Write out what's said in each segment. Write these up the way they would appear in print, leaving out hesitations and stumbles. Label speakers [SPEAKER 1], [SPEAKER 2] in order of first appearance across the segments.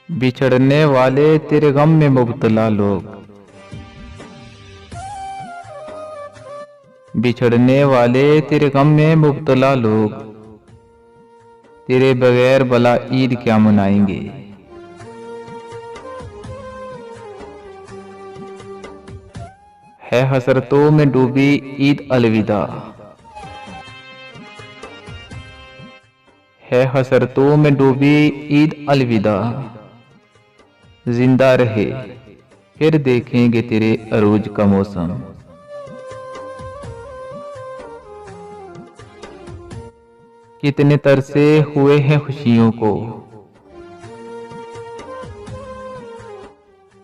[SPEAKER 1] बिछड़ने वाले तेरे गम में मुब्तला लोग, बिछड़ने वाले तेरे गम में मुब्तला लोग, तेरे बगैर भला ईद क्या मनाएंगे। है हसरतों में डूबी ईद अलविदा, है हसरतों में डूबी ईद अलविदा। जिंदा रहे फिर देखेंगे तेरे अरूज का मौसम। कितने तरसे हुए हैं खुशियों को,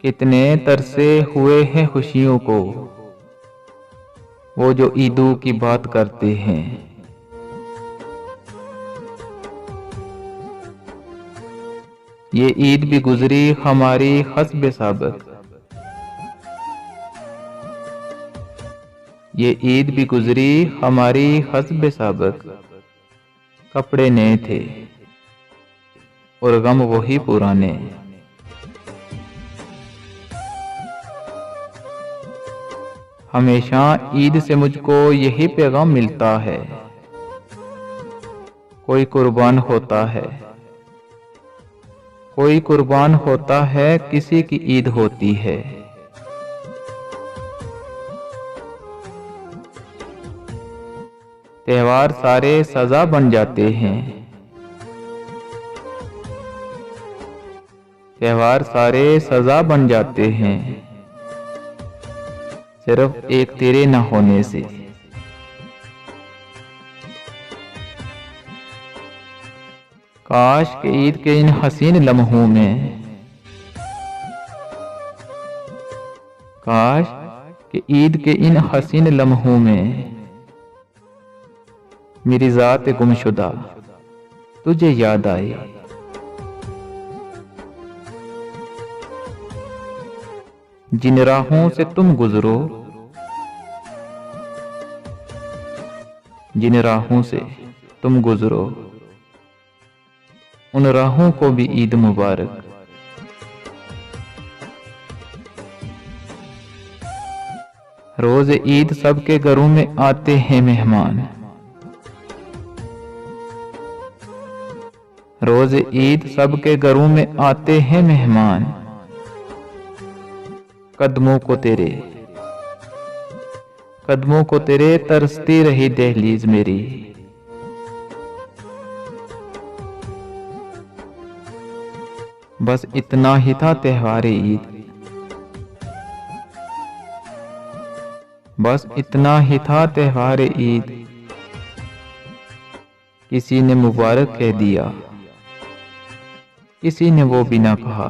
[SPEAKER 1] कितने तरसे हुए हैं खुशियों को, वो जो ईदों की बात करते हैं। ये ईद भी गुजरी हमारी हस्बे साबक, ये ईद भी गुजरी हमारी हस्बे साबक। कपड़े नए थे और गम वही पुराने। हमेशा ईद से मुझको यही पैगाम मिलता है, कोई कुर्बान होता है, कोई कुर्बान होता है, किसी की ईद होती है। त्योहार सारे सजा बन जाते हैं, त्योहार सारे सजा बन जाते हैं, सिर्फ एक तेरे न होने से। काश के ईद के इन हसीन लम्हों में, काश के ईद के इन हसीन लम्हों में मेरी जात गुमशुदा तुझे याद आए। जिन राहों से तुम गुजरो, जिन राहों से तुम गुजरो, उन राहों को भी ईद मुबारक। रोज ईद सबके घरों में आते हैं मेहमान, रोज ईद सबके घरों में आते हैं मेहमान। कदमों को तेरे, कदमों को तेरे तरसती रही दहलीज मेरी। बस इतना ही था त्योहार ईद, बस इतना ही था त्योहार ईद। किसी ने मुबारक कह दिया, किसी ने वो भी ना कहा।